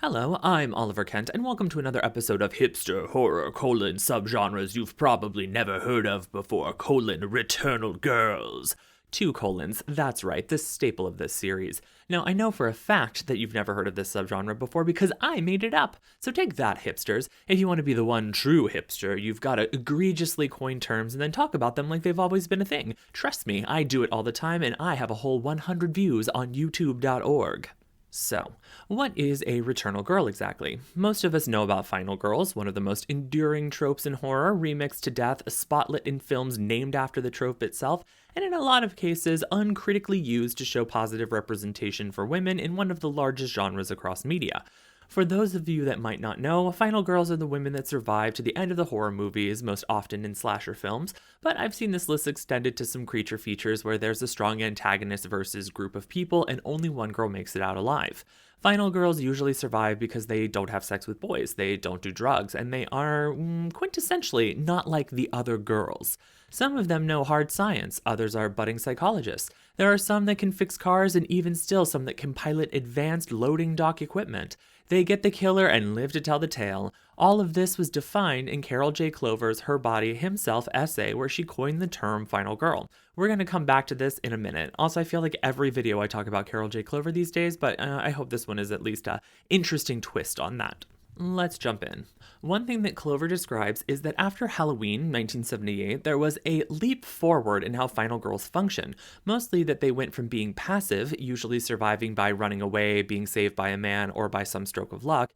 Hello, I'm Oliver Kent, and welcome to another episode of Hipster Horror, subgenres you've probably never heard of before, Returnal Girls. 2 colons, that's right, the staple of this series. Now, I know for a fact that you've never heard of this subgenre before because I made it up. So take that, hipsters. If you want to be the one true hipster, you've got to egregiously coin terms and then talk about them like they've always been a thing. Trust me, I do it all the time, and I have a whole 100 views on youtube.org. So, what is a Returnal Girl exactly? Most of us know about Final Girls, one of the most enduring tropes in horror, remixed to death, spotlit in films named after the trope itself, and in a lot of cases uncritically used to show positive representation for women in one of the largest genres across media. For those of you that might not know, Final Girls are the women that survive to the end of the horror movies, most often in slasher films, but I've seen this list extended to some creature features where there's a strong antagonist versus group of people and only one girl makes it out alive. Final Girls usually survive because they don't have sex with boys, they don't do drugs, and they are quintessentially not like the other girls. Some of them know hard science, others are budding psychologists. There are some that can fix cars and even still some that can pilot advanced loading dock equipment. They get the killer and live to tell the tale. All of this was defined in Carol J. Clover's Her Body Himself essay where she coined the term Final Girl. We're going to come back to this in a minute. Also, I feel like every video I talk about Carol J. Clover these days, but I hope this one is at least an interesting twist on that. Let's jump in. One thing that Clover describes is that after Halloween, 1978, there was a leap forward in how Final Girls function. Mostly that they went from being passive, usually surviving by running away, being saved by a man, or by some stroke of luck.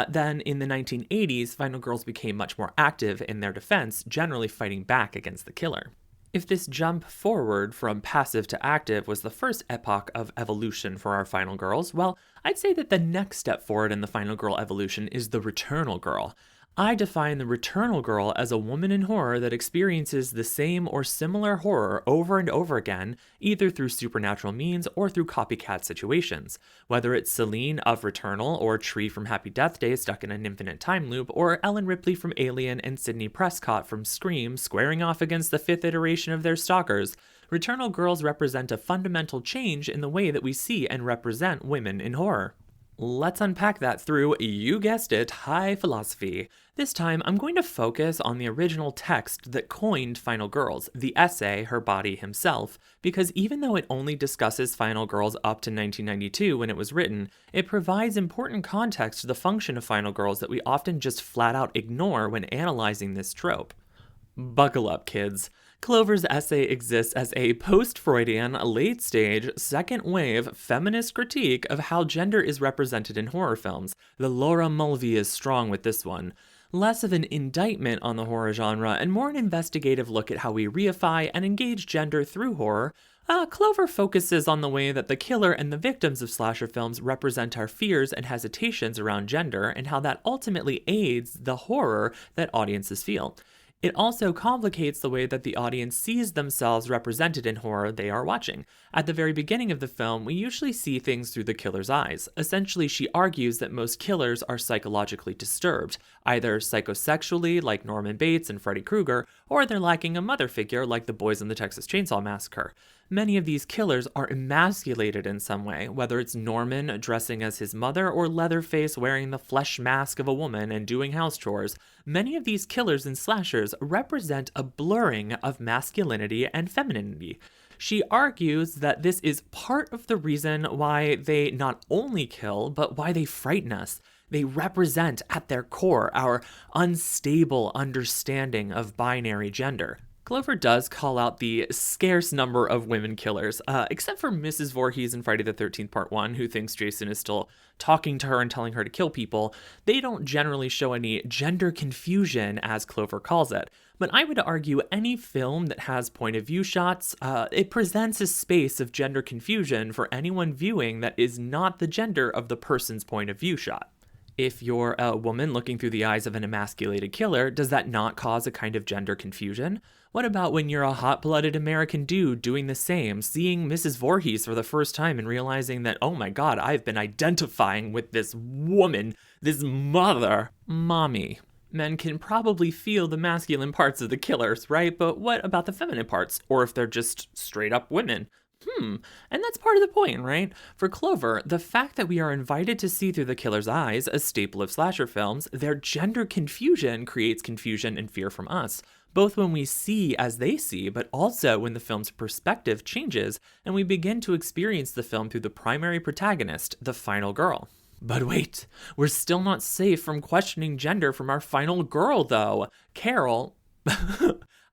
Then in the 1980s, Final Girls became much more active in their defense, generally fighting back against the killer. If this jump forward from passive to active was the first epoch of evolution for our Final Girls, well, I'd say that the next step forward in the Final Girl evolution is the Returnal Girl. I define the Returnal Girl as a woman in horror that experiences the same or similar horror over and over again, either through supernatural means or through copycat situations. Whether it's Celine of Returnal, or Tree from Happy Death Day stuck in an infinite time loop, or Ellen Ripley from Alien and Sidney Prescott from Scream squaring off against the 5th iteration of their stalkers, Returnal Girls represent a fundamental change in the way that we see and represent women in horror. Let's unpack that through, you guessed it, high philosophy. This time, I'm going to focus on the original text that coined Final Girls, the essay Her Body Himself, because even though it only discusses Final Girls up to 1992 when it was written, it provides important context to the function of Final Girls that we often just flat out ignore when analyzing this trope. Buckle up, kids. Clover's essay exists as a post-Freudian, late-stage, second-wave feminist critique of how gender is represented in horror films. The Laura Mulvey is strong with this one. Less of an indictment on the horror genre and more an investigative look at how we reify and engage gender through horror, Clover focuses on the way that the killer and the victims of slasher films represent our fears and hesitations around gender and how that ultimately aids the horror that audiences feel. It also complicates the way that the audience sees themselves represented in horror they are watching. At the very beginning of the film, we usually see things through the killer's eyes. Essentially, she argues that most killers are psychologically disturbed, either psychosexually, like Norman Bates and Freddy Krueger, or they're lacking a mother figure, like the boys in the Texas Chainsaw Massacre. Many of these killers are emasculated in some way, whether it's Norman dressing as his mother or Leatherface wearing the flesh mask of a woman and doing house chores. Many of these killers and slashers represent a blurring of masculinity and femininity. She argues that this is part of the reason why they not only kill, but why they frighten us. They represent, at their core, our unstable understanding of binary gender. Clover does call out the scarce number of women killers, except for Mrs. Voorhees in Friday the 13th Part 1, who thinks Jason is still talking to her and telling her to kill people. They don't generally show any gender confusion, as Clover calls it. But I would argue any film that has point of view shots, it presents a space of gender confusion for anyone viewing that is not the gender of the person's point of view shot. If you're a woman looking through the eyes of an emasculated killer, does that not cause a kind of gender confusion? What about when you're a hot-blooded American dude doing the same, seeing Mrs. Voorhees for the first time and realizing that, oh my god, I've been identifying with this woman, this mother, mommy. Men can probably feel the masculine parts of the killers, right? But what about the feminine parts? Or if they're just straight up women? And that's part of the point, right? For Clover, the fact that we are invited to see through the killer's eyes, a staple of slasher films, their gender confusion creates confusion and fear from us, both when we see as they see, but also when the film's perspective changes and we begin to experience the film through the primary protagonist, the final girl. But wait, we're still not safe from questioning gender from our final girl, though. Carol.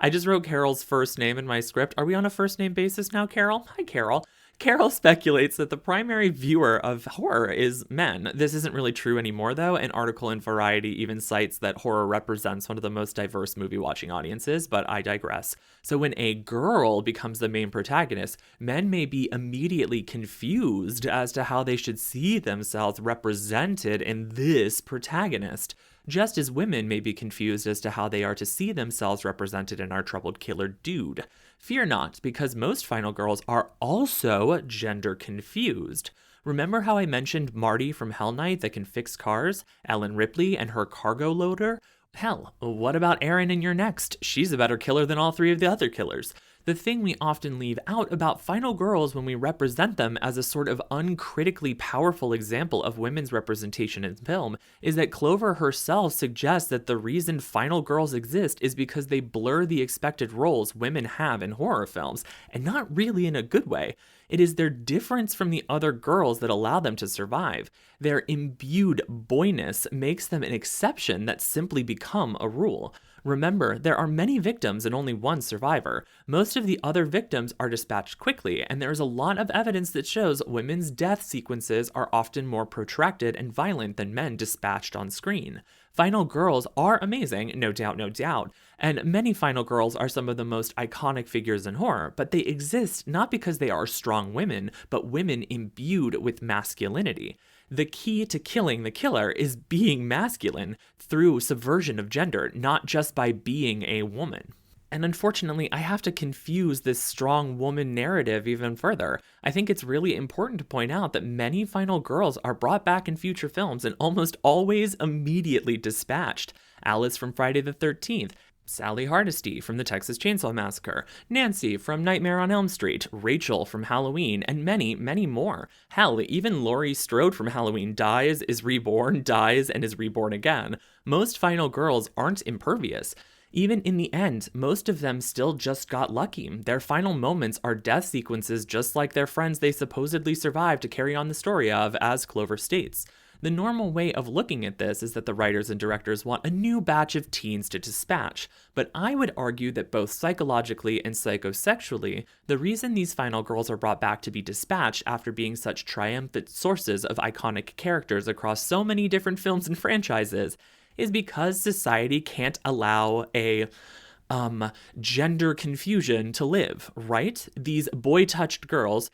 I just wrote Carol's first name in my script. Are we on a first name basis now, Carol? Hi, Carol. Carol speculates that the primary viewer of horror is men. This isn't really true anymore, though. An article in Variety even cites that horror represents one of the most diverse movie-watching audiences, but I digress. So when a girl becomes the main protagonist, men may be immediately confused as to how they should see themselves represented in this protagonist, just as women may be confused as to how they are to see themselves represented in our troubled killer dude. Fear not, because most final girls are also gender confused. Remember how I mentioned Marty from Hell Night that can fix cars, Ellen Ripley and her cargo loader? Hell, what about Erin in Your Next? She's a better killer than all three of the other killers. The thing we often leave out about final girls when we represent them as a sort of uncritically powerful example of women's representation in film is that Clover herself suggests that the reason final girls exist is because they blur the expected roles women have in horror films, and not really in a good way. It is their difference from the other girls that allow them to survive. Their imbued boyness makes them an exception that simply become a rule. Remember, there are many victims and only one survivor. Most of the other victims are dispatched quickly, and there is a lot of evidence that shows women's death sequences are often more protracted and violent than men dispatched on screen. Final girls are amazing, no doubt, and many final girls are some of the most iconic figures in horror, but they exist not because they are strong women, but women imbued with masculinity. The key to killing the killer is being masculine through subversion of gender, not just by being a woman. And unfortunately, I have to confuse this strong woman narrative even further. I think it's really important to point out that many final girls are brought back in future films and almost always immediately dispatched. Alice from Friday the 13th, Sally Hardesty from the Texas Chainsaw Massacre, Nancy from Nightmare on Elm Street, Rachel from Halloween, and many, many more. Hell, even Laurie Strode from Halloween dies, is reborn, dies, and is reborn again. Most final girls aren't impervious. Even in the end, most of them still just got lucky. Their final moments are death sequences just like their friends they supposedly survived to carry on the story of, as Clover states. The normal way of looking at this is that the writers and directors want a new batch of teens to dispatch, but I would argue that both psychologically and psychosexually, the reason these final girls are brought back to be dispatched after being such triumphant sources of iconic characters across so many different films and franchises is because society can't allow a gender confusion to live, right? These boy-touched girls,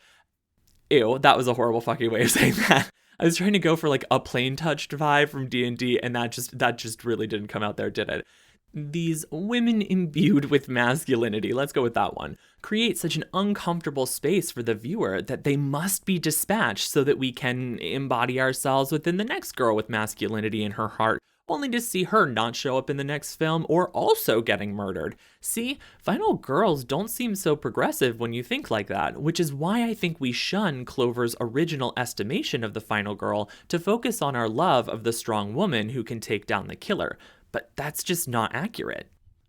ew, that was a horrible fucking way of saying that. I was trying to go for like a plain touched vibe from D&D, and that just really didn't come out there, did it? These women imbued with masculinity, let's go with that one, create such an uncomfortable space for the viewer that they must be dispatched so that we can embody ourselves within the next girl with masculinity in her heart, only to see her not show up in the next film or also getting murdered. See, final girls don't seem so progressive when you think like that, which is why I think we shun Clover's original estimation of the final girl to focus on our love of the strong woman who can take down the killer. But that's just not accurate.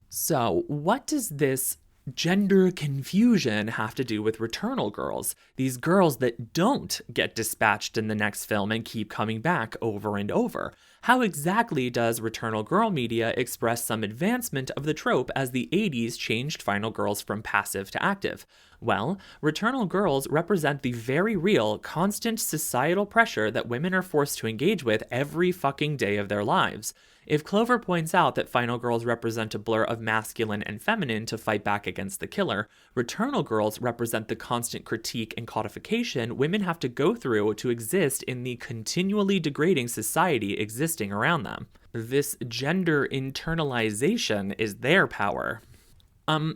So, what does this gender confusion have to do with Returnal Girls? These girls that don't get dispatched in the next film and keep coming back over and over. How exactly does Returnal Girl media express some advancement of the trope as the 80s changed final girls from passive to active? Well, Returnal Girls represent the very real, constant societal pressure that women are forced to engage with every fucking day of their lives. If Clover points out that final girls represent a blur of masculine and feminine to fight back against the killer, Returnal Girls represent the constant critique and codification women have to go through to exist in the continually degrading society existing around them. This gender internalization is their power.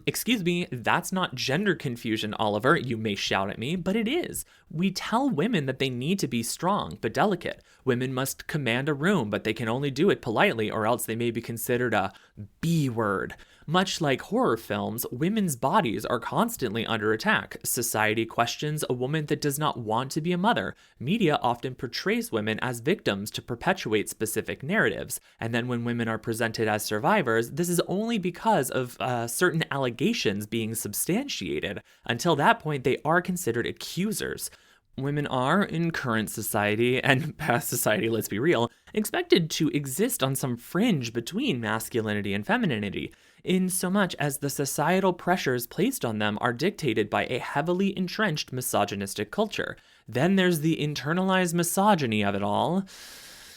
Excuse me, that's not gender confusion, Oliver, you may shout at me, but it is. We tell women that they need to be strong, but delicate. Women must command a room, but they can only do it politely or else they may be considered a B word. Much like horror films, women's bodies are constantly under attack. Society questions a woman that does not want to be a mother. Media often portrays women as victims to perpetuate specific narratives. And then when women are presented as survivors, this is only because of certain allegations being substantiated. Until that point, they are considered accusers. Women are, in current society, and past society, let's be real, expected to exist on some fringe between masculinity and femininity, in so much as the societal pressures placed on them are dictated by a heavily entrenched misogynistic culture. Then there's the internalized misogyny of it all.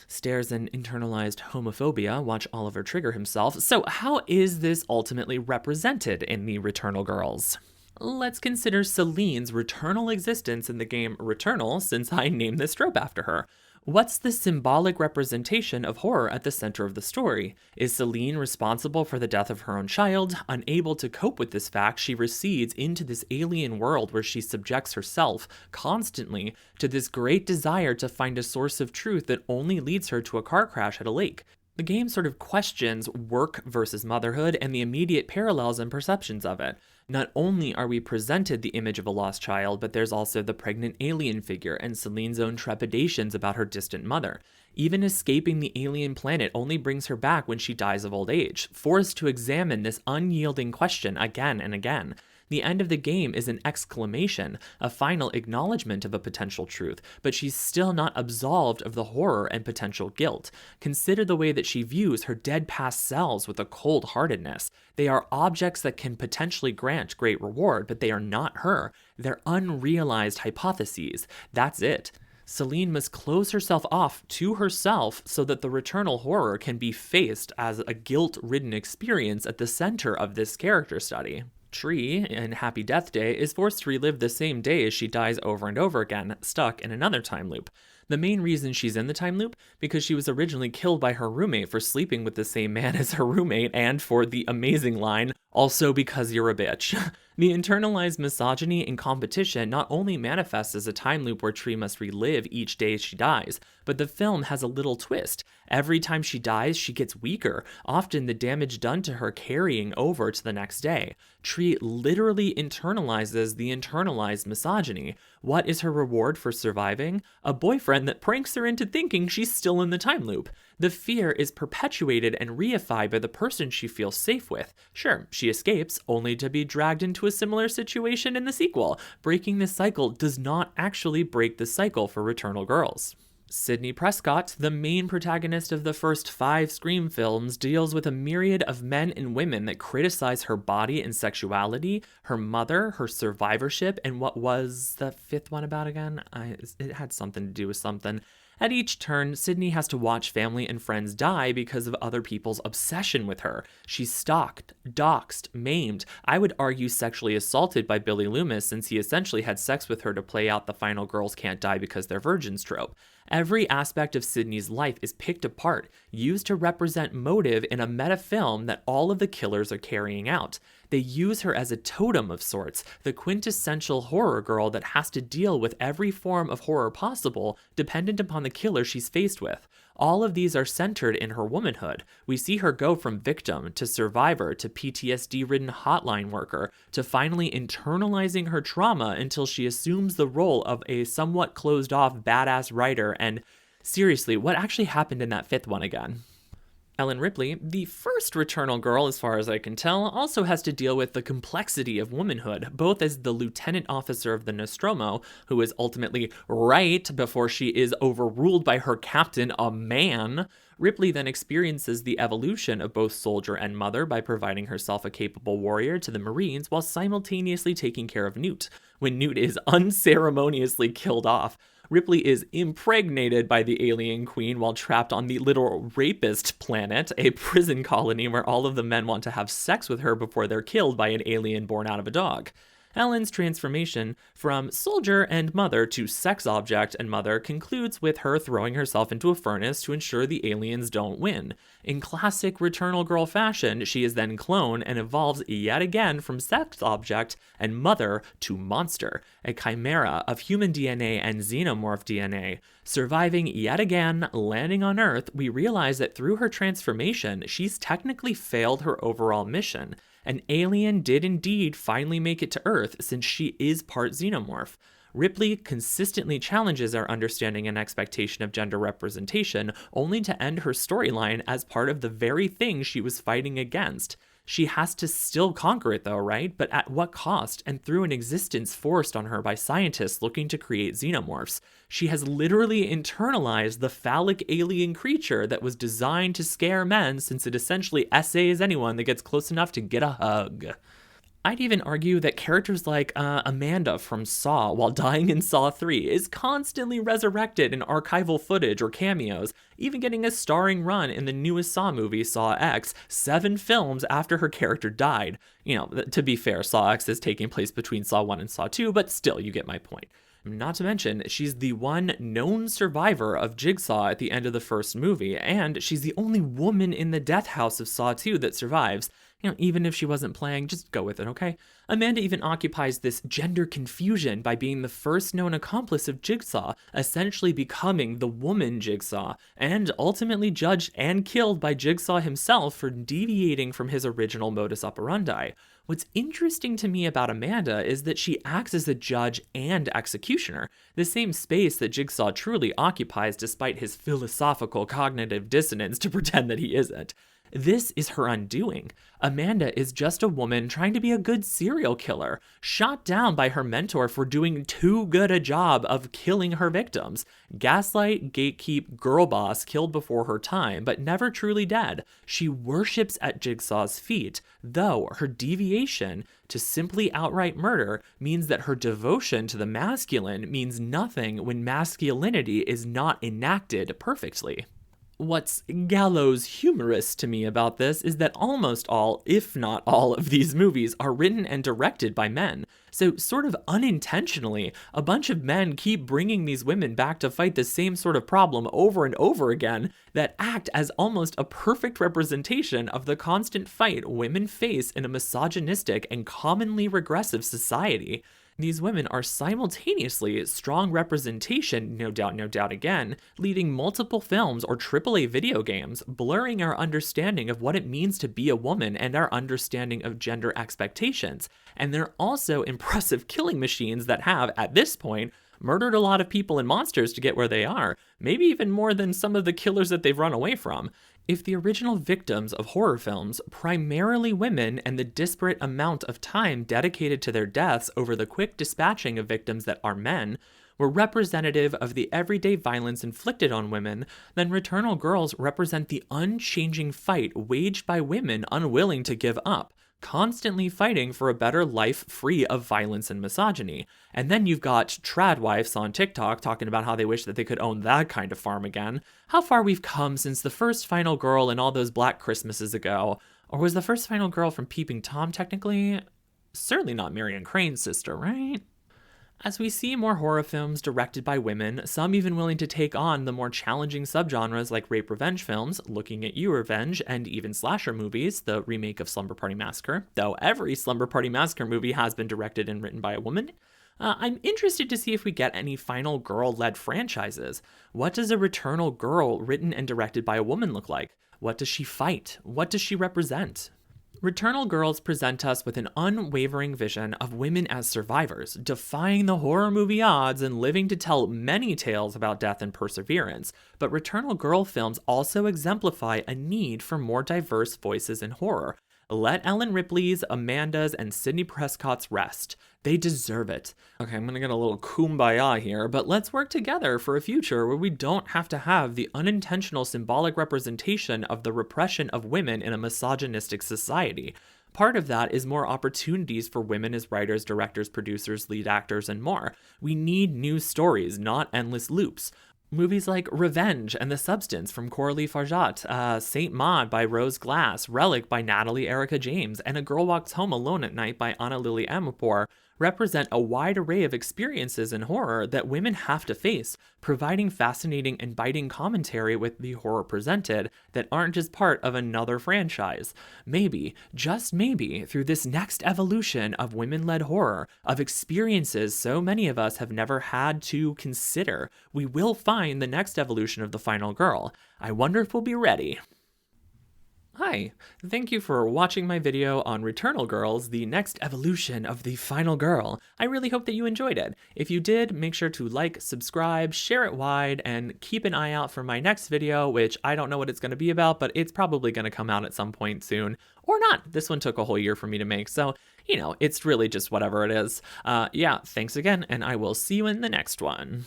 Stares and internalized homophobia. Watch Oliver trigger himself. So how is this ultimately represented in the Returnal Girls? Let's consider Celine's returnal existence in the game Returnal, since I named this trope after her. What's the symbolic representation of horror at the center of the story? Is Celine responsible for the death of her own child? Unable to cope with this fact, she recedes into this alien world where she subjects herself constantly to this great desire to find a source of truth that only leads her to a car crash at a lake. The game sort of questions work versus motherhood and the immediate parallels and perceptions of it. Not only are we presented the image of a lost child, but there's also the pregnant alien figure and Celine's own trepidations about her distant mother. Even escaping the alien planet only brings her back when she dies of old age, forced to examine this unyielding question again and again. The end of the game is an exclamation, a final acknowledgement of a potential truth, but she's still not absolved of the horror and potential guilt. Consider the way that she views her dead past selves with a cold-heartedness. They are objects that can potentially grant great reward, but they are not her. They're unrealized hypotheses. That's it. Celine must close herself off to herself so that the returnal horror can be faced as a guilt-ridden experience at the center of this character study. Tree, in Happy Death Day, is forced to relive the same day as she dies over and over again, stuck in another time loop. The main reason she's in the time loop, because she was originally killed by her roommate for sleeping with the same man as her roommate, and for the amazing line, also because you're a bitch. The internalized misogyny and competition not only manifests as a time loop where Tree must relive each day she dies, but the film has a little twist. Every time she dies, she gets weaker, often the damage done to her carrying over to the next day. Tree literally internalizes the internalized misogyny. What is her reward for surviving? A boyfriend that pranks her into thinking she's still in the time loop. The fear is perpetuated and reified by the person she feels safe with. Sure, she escapes, only to be dragged into a similar situation in the sequel. Breaking this cycle does not actually break the cycle for Returnal Girls. Sidney Prescott, the main protagonist of the first 5 Scream films, deals with a myriad of men and women that criticize her body and sexuality, her mother, her survivorship, and what was the 5th one about again? It had something to do with something. At each turn, Sydney has to watch family and friends die because of other people's obsession with her. She's stalked, doxxed, maimed, I would argue sexually assaulted by Billy Loomis, since he essentially had sex with her to play out the final girls can't die because they're virgins trope. Every aspect of Sydney's life is picked apart, used to represent motive in a meta film that all of the killers are carrying out. They use her as a totem of sorts, the quintessential horror girl that has to deal with every form of horror possible, dependent upon the killer she's faced with. All of these are centered in her womanhood. We see her go from victim to survivor to PTSD-ridden hotline worker to finally internalizing her trauma until she assumes the role of a somewhat closed-off badass writer. And seriously, what actually happened in that 5th one again? Ellen Ripley, the first Returnal Girl as far as I can tell, also has to deal with the complexity of womanhood, both as the lieutenant officer of the Nostromo, who is ultimately right before she is overruled by her captain, a man. Ripley then experiences the evolution of both soldier and mother by providing herself a capable warrior to the Marines while simultaneously taking care of Newt. When Newt is unceremoniously killed off, Ripley is impregnated by the alien queen while trapped on the literal rapist planet, a prison colony where all of the men want to have sex with her before they're killed by an alien born out of a dog. Ellen's transformation from soldier and mother to sex object and mother concludes with her throwing herself into a furnace to ensure the aliens don't win. In classic Returnal Girl fashion, she is then cloned and evolves yet again from sex object and mother to monster, a chimera of human DNA and xenomorph DNA. Surviving yet again, landing on Earth, we realize that through her transformation, she's technically failed her overall mission. An alien did indeed finally make it to Earth since she is part xenomorph. Ripley consistently challenges our understanding and expectation of gender representation, only to end her storyline as part of the very thing she was fighting against. She has to still conquer it though, right? But at what cost? And through an existence forced on her by scientists looking to create xenomorphs. She has literally internalized the phallic alien creature that was designed to scare men, since it essentially essays anyone that gets close enough to get a hug. I'd even argue that characters like Amanda from Saw, while dying in Saw 3, is constantly resurrected in archival footage or cameos, even getting a starring run in the newest Saw movie, Saw X, 7 films after her character died. You know, to be fair, Saw X is taking place between Saw 1 and Saw 2, but still, you get my point. Not to mention, she's the one known survivor of Jigsaw at the end of the first movie, and she's the only woman in the death house of Saw 2 that survives. You know, even if she wasn't playing, just go with it, okay? Amanda even occupies this gender confusion by being the first known accomplice of Jigsaw, essentially becoming the woman Jigsaw, and ultimately judged and killed by Jigsaw himself for deviating from his original modus operandi. What's interesting to me about Amanda is that she acts as a judge and executioner, the same space that Jigsaw truly occupies despite his philosophical cognitive dissonance to pretend that he isn't. This is her undoing. Amanda is just a woman trying to be a good serial killer, shot down by her mentor for doing too good a job of killing her victims. Gaslight, gatekeep, girl boss killed before her time, but never truly dead. She worships at Jigsaw's feet, though her deviation to simply outright murder means that her devotion to the masculine means nothing when masculinity is not enacted perfectly. What's gallows humorous to me about this is that almost all, if not all, of these movies are written and directed by men. So sort of unintentionally, a bunch of men keep bringing these women back to fight the same sort of problem over and over again that act as almost a perfect representation of the constant fight women face in a misogynistic and commonly regressive society. These women are simultaneously strong representation, no doubt again, leading multiple films or AAA video games, blurring our understanding of what it means to be a woman and our understanding of gender expectations. And they're also impressive killing machines that have, at this point, murdered a lot of people and monsters to get where they are, maybe even more than some of the killers that they've run away from. If the original victims of horror films, primarily women, and the disparate amount of time dedicated to their deaths over the quick dispatching of victims that are men, were representative of the everyday violence inflicted on women, then Returnal Girls represent the unchanging fight waged by women unwilling to give up, constantly fighting for a better life free of violence and misogyny. And then you've got trad wives on TikTok talking about how they wish that they could own that kind of farm again. How far we've come since the first Final Girl and all those Black Christmases ago. Or was the first Final Girl from Peeping Tom technically? Certainly not Marion Crane's sister, right? As we see more horror films directed by women, some even willing to take on the more challenging subgenres like rape revenge films, Looking at You Revenge, and even slasher movies, the remake of Slumber Party Massacre, though every Slumber Party Massacre movie has been directed and written by a woman. I'm interested to see if we get any Final Girl-led franchises. What does a Returnal Girl written and directed by a woman look like? What does she fight? What does she represent? Returnal Girls present us with an unwavering vision of women as survivors, defying the horror movie odds and living to tell many tales about death and perseverance. But Returnal Girl films also exemplify a need for more diverse voices in horror. Let Ellen Ripley's, Amanda's, and Sidney Prescott's rest. They deserve it. Okay, I'm gonna get a little kumbaya here, but let's work together for a future where we don't have to have the unintentional symbolic representation of the repression of women in a misogynistic society. Part of that is more opportunities for women as writers, directors, producers, lead actors, and more. We need new stories, not endless loops. Movies like Revenge and The Substance from Coralie Farjat, Saint Maud by Rose Glass, Relic by Natalie Erica James, and A Girl Walks Home Alone at Night by Anna Lily Amirpour represent a wide array of experiences in horror that women have to face, providing fascinating and biting commentary with the horror presented that aren't just part of another franchise. Maybe, just maybe, through this next evolution of women-led horror, of experiences so many of us have never had to consider, we will find the next evolution of the final girl. I wonder if we'll be ready. Hi, thank you for watching my video on Returnal Girls, the next evolution of the final girl. I really hope that you enjoyed it. If you did, make sure to like, subscribe, share it wide, and keep an eye out for my next video, which I don't know what it's going to be about, but it's probably going to come out at some point soon. Or not. This one took a whole year for me to make, so, you know, it's really just whatever it is. Yeah, thanks again, and I will see you in the next one.